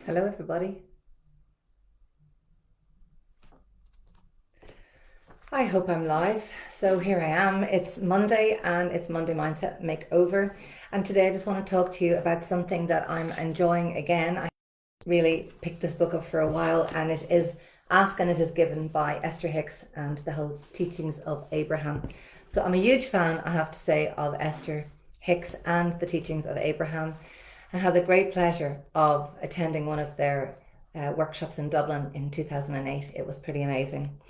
Hello, everybody. I hope I'm live. So here I am. It's Monday and it's Monday Mindset Makeover. And today I just want to talk to you about something that I'm enjoying again. I really picked this book up for a while, and it is Ask and It Is Given by Esther Hicks and the whole teachings of Abraham. So I'm a huge fan, I have to say, of Esther Hicks and the teachings of Abraham, and had the great pleasure of attending one of their workshops in Dublin in 2008. It was pretty amazing.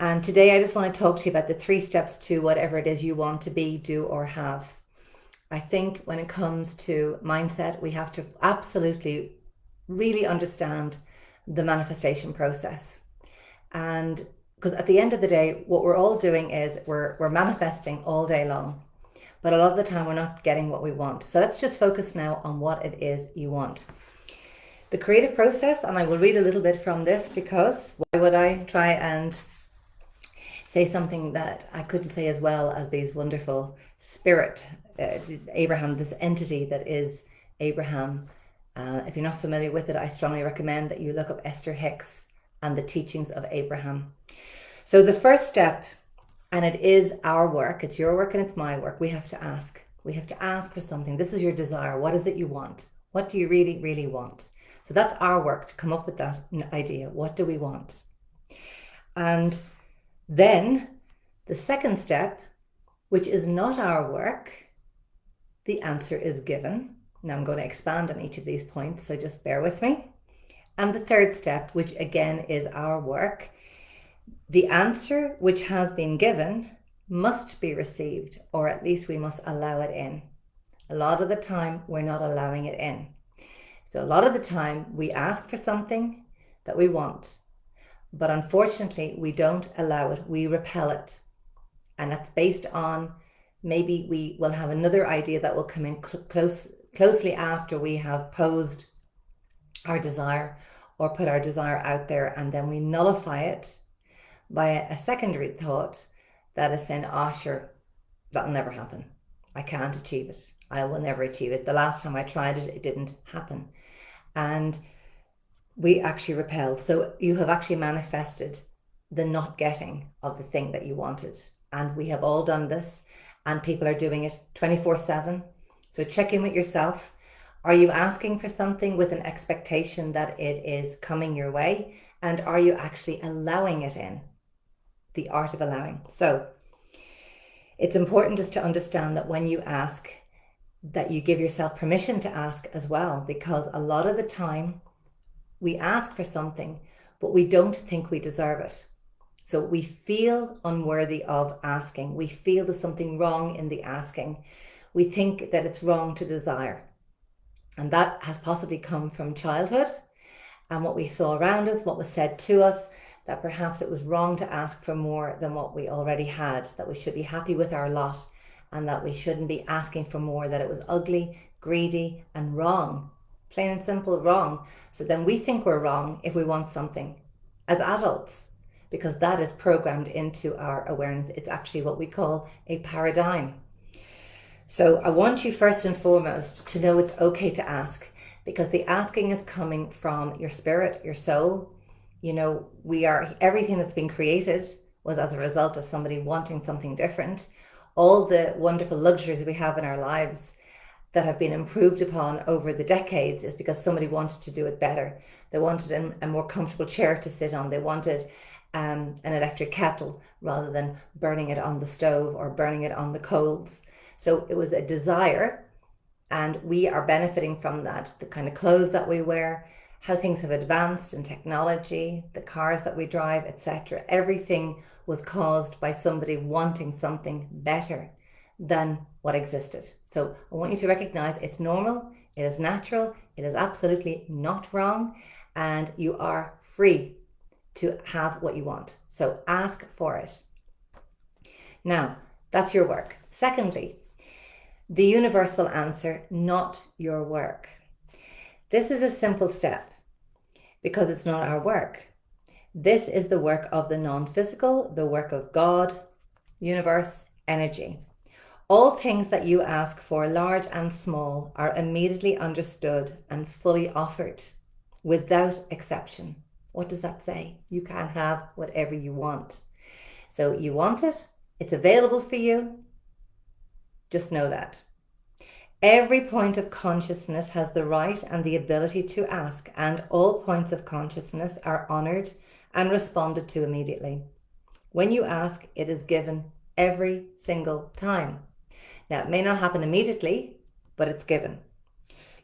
And today I just want to talk to you about the 3 steps to whatever it is you want to be, do, or have. I think when it comes to mindset, we have to absolutely really understand the manifestation process. And because at the end of the day, what we're all doing is we're manifesting all day long. But a lot of the time we're not getting what we want. So let's just focus now on what it is you want. The creative process, and I will read a little bit from this, because why would I try and say something that I couldn't say as well as these wonderful spirit, Abraham, this entity that is Abraham. If you're not familiar with it, I strongly recommend that you look up Esther Hicks and the teachings of Abraham. So the first step, and it is our work, it's your work and it's my work, we have to ask. We have to ask for something. This is your desire. What is it you want? What do you really, really want? So that's our work, to come up with that idea. What do we want? And then the second step, which is not our work, the answer is given. Now I'm going to expand on each of these points, so just bear with me. And the third step, which again is our work, the answer which has been given must be received, or at least we must allow it in. A lot of the time we're not allowing it in. So a lot of the time we ask for something that we want, but unfortunately we don't allow it, we repel it. And that's based on, maybe we will have another idea that will come in closely after we have posed our desire or put our desire out there, and then we nullify it by a secondary thought that is saying, sure, that'll never happen. I can't achieve it. I will never achieve it. The last time I tried it, it didn't happen. And we actually repel. So you have actually manifested the not getting of the thing that you wanted. And we have all done this, and people are doing it 24/7. So check in with yourself. Are you asking for something with an expectation that it is coming your way? And are you actually allowing it in? The art of allowing. So it's important just to understand that when you ask, that you give yourself permission to ask as well, because a lot of the time we ask for something, but we don't think we deserve it. So we feel unworthy of asking. We feel there's something wrong in the asking. We think that it's wrong to desire. And that has possibly come from childhood and what we saw around us, what was said to us, that perhaps it was wrong to ask for more than what we already had, that we should be happy with our lot, and that we shouldn't be asking for more, that it was ugly, greedy, and wrong. Plain and simple wrong. So then we think we're wrong if we want something as adults, because that is programmed into our awareness. It's actually what we call a paradigm. So I want you first and foremost to know it's okay to ask, because the asking is coming from your spirit, your soul. You know, everything that's been created was as a result of somebody wanting something different. All the wonderful luxuries we have in our lives that have been improved upon over the decades is because somebody wanted to do it better. They wanted a more comfortable chair to sit on. They wanted an electric kettle rather than burning it on the stove or burning it on the coals. So it was a desire, and we are benefiting from that. The kind of clothes that we wear, how things have advanced in technology, the cars that we drive, etc. Everything was caused by somebody wanting something better than what existed. So I want you to recognize it's normal, it is natural, it is absolutely not wrong, and you are free to have what you want. So ask for it. Now, that's your work. Secondly, the universe will answer, not your work. This is a simple step because it's not our work. This is the work of the non-physical, the work of God, universe, energy. All things that you ask for, large and small, are immediately understood and fully offered. without exception. What does that say? You can have whatever you want. So you want it, it's available for you. Just know that. Every point of consciousness has the right and the ability to ask, and all points of consciousness are honored and responded to immediately. When you ask, it is given every single time. Now, it may not happen immediately, but it's given.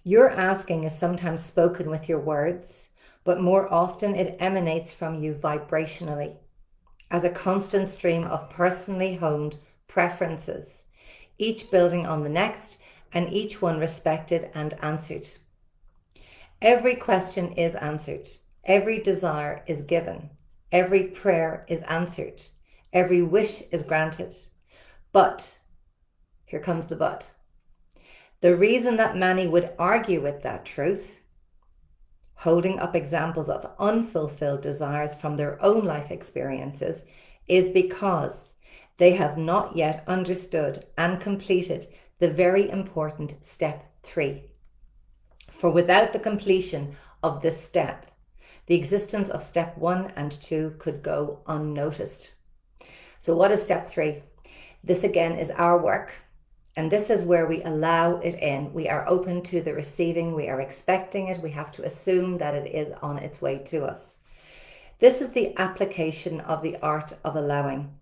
Your asking is sometimes spoken with your words, but more often it emanates from you vibrationally as a constant stream of personally honed preferences, each building on the next and each one respected and answered. Every question is answered. Every desire is given. Every prayer is answered. Every wish is granted. But, here comes the but. The reason that many would argue with that truth, holding up examples of unfulfilled desires from their own life experiences, is because they have not yet understood and completed the very important step 3. For without the completion of this step, the existence of step 1 and 2 could go unnoticed. So what is step 3? This again is our work. And this is where we allow it in. We are open to the receiving. We are expecting it. We have to assume that it is on its way to us. This is the application of the art of allowing.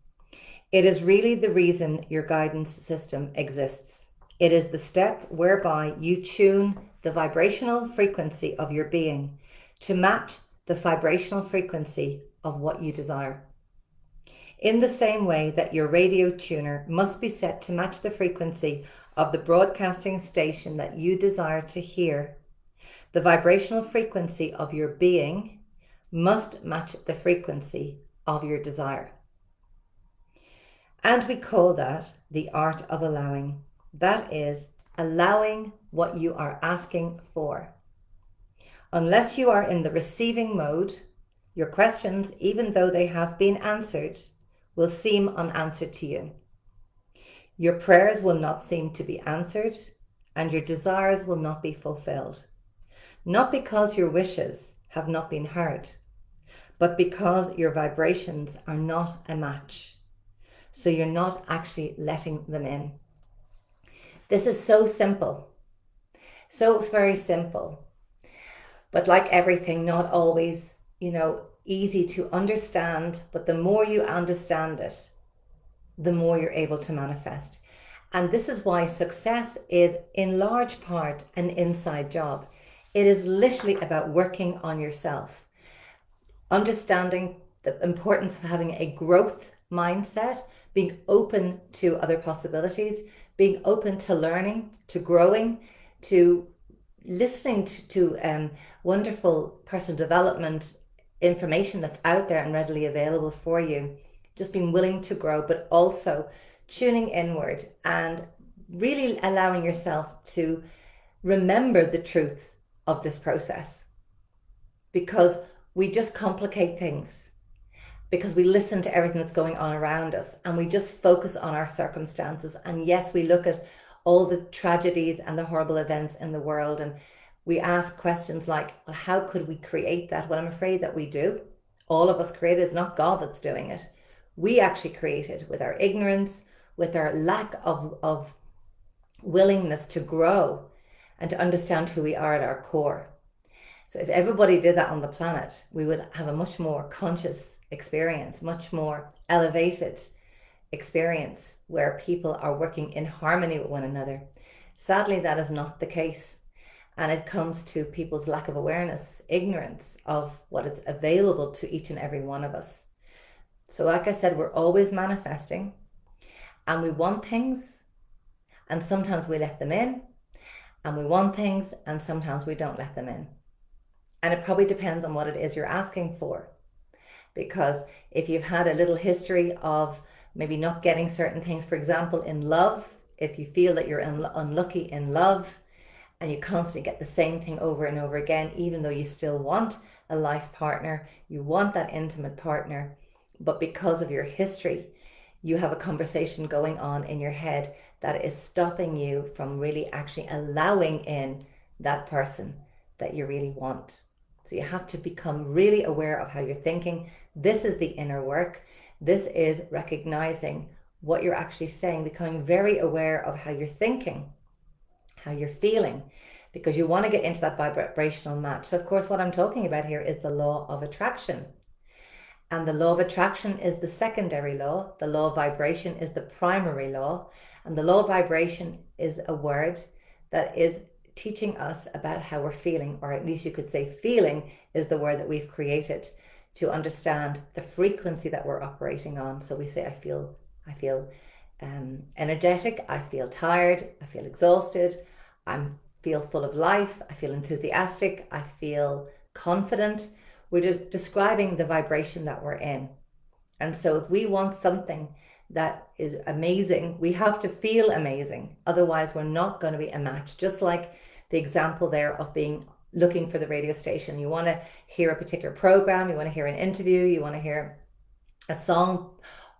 It is really the reason your guidance system exists. It is the step whereby you tune the vibrational frequency of your being to match the vibrational frequency of what you desire. In the same way that your radio tuner must be set to match the frequency of the broadcasting station that you desire to hear, the vibrational frequency of your being must match the frequency of your desire. And we call that the art of allowing. That is, allowing what you are asking for. Unless you are in the receiving mode, your questions, even though they have been answered, will seem unanswered to you. Your prayers will not seem to be answered, and your desires will not be fulfilled. Not because your wishes have not been heard, but because your vibrations are not a match. So you're not actually letting them in. This is so simple. So very simple. But like everything, not always, easy to understand, but the more you understand it, the more you're able to manifest. And this is why success is in large part an inside job. It is literally about working on yourself, understanding the importance of having a growth mindset, being open to other possibilities, being open to learning, to growing, to listening to wonderful personal development information that's out there and readily available for you. Just being willing to grow, but also tuning inward and really allowing yourself to remember the truth of this process. Because we just complicate things, because we listen to everything that's going on around us and we just focus on our circumstances. And yes, we look at all the tragedies and the horrible events in the world and we ask questions like, well, how could we create that? Well, I'm afraid that we do. All of us create it. It's not God that's doing it. We actually create it with our ignorance, with our lack of willingness to grow and to understand who we are at our core. So if everybody did that on the planet, we would have a much more conscious experience, much more elevated experience where people are working in harmony with one another. Sadly, that is not the case. And it comes to people's lack of awareness, ignorance of what is available to each and every one of us. So like I said, we're always manifesting and we want things and sometimes we let them in, and we want things and sometimes we don't let them in. And it probably depends on what it is you're asking for. Because if you've had a little history of maybe not getting certain things, for example, in love, if you feel that you're unlucky in love, and you constantly get the same thing over and over again, even though you still want a life partner, you want that intimate partner, but because of your history, you have a conversation going on in your head that is stopping you from really actually allowing in that person that you really want. So you have to become really aware of how you're thinking. This is the inner work. This is recognizing what you're actually saying, becoming very aware of how you're thinking, how you're feeling, because you want to get into that vibrational match. So of course, what I'm talking about here is the law of attraction. And the law of attraction is the secondary law. The law of vibration is the primary law. And the law of vibration is a word that is teaching us about how we're feeling, or at least you could say feeling is the word that we've created to understand the frequency that we're operating on. So we say, I feel energetic, I feel tired, I feel exhausted, I feel full of life, I feel enthusiastic, I feel confident. We're just describing the vibration that we're in. And so if we want something that is amazing, we have to feel amazing. Otherwise, we're not going to be a match. Just like the example there of looking for the radio station. You want to hear a particular program, you want to hear an interview, you want to hear a song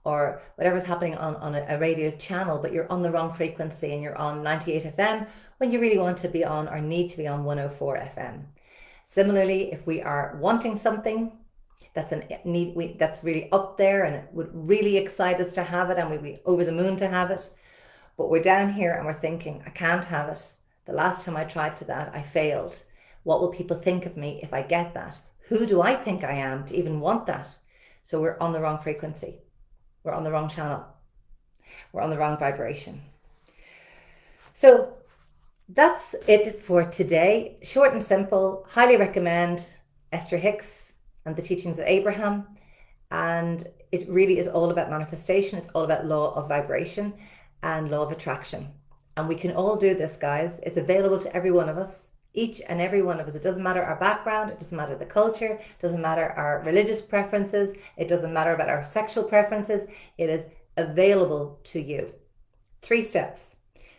or whatever's happening on a radio channel, but you're on the wrong frequency and you're on 98 FM when you really want to be on or need to be on 104 FM. Similarly, if we are wanting something that's that's really up there and it would really excite us to have it and we'd be over the moon to have it, but we're down here and we're thinking, I can't have it. The last time I tried for that, I failed. What will people think of me if I get that? Who do I think I am to even want that? So we're on the wrong frequency. We're on the wrong channel. We're on the wrong vibration. So that's it for today. Short and simple. Highly recommend Esther Hicks and the Teachings of Abraham. And it really is all about manifestation. It's all about law of vibration and law of attraction. And we can all do this, guys. It's available to every one of us. Each and every one of us. It doesn't matter our background. It doesn't matter the culture. It doesn't matter our religious preferences. It doesn't matter about our sexual preferences. It is available to you. 3 steps.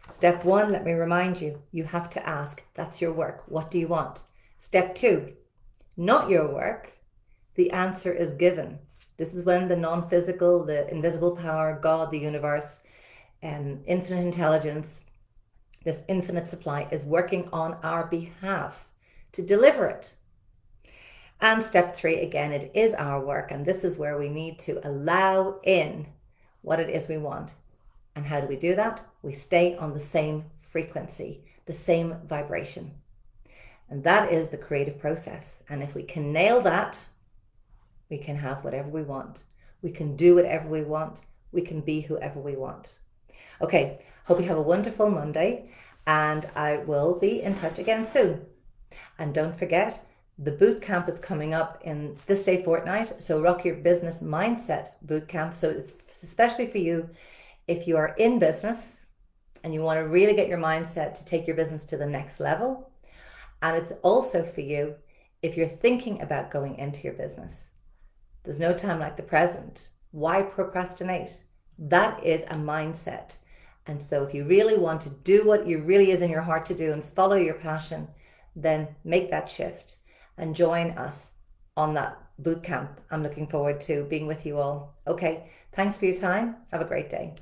Step 1, let me remind you, you have to ask, that's your work. What do you want? Step 2, not your work. The answer is given. This is when the non-physical, the invisible power, God, the universe, infinite intelligence, this infinite supply is working on our behalf to deliver it. And step 3, again, it is our work. And this is where we need to allow in what it is we want. And how do we do that? We stay on the same frequency, the same vibration. And that is the creative process. And if we can nail that, we can have whatever we want. We can do whatever we want. We can be whoever we want. Okay, hope you have a wonderful Monday, and I will be in touch again soon. And don't forget, the boot camp is coming up in this day fortnight. So Rock Your Business Mindset boot camp. So it's especially for you if you are in business and you want to really get your mindset to take your business to the next level. And it's also for you if you're thinking about going into your business. There's no time like the present. Why procrastinate? That is a mindset. And so if you really want to do what you really is in your heart to do and follow your passion, then make that shift and join us on that boot camp. I'm looking forward to being with you all. Okay, thanks for your time. Have a great day.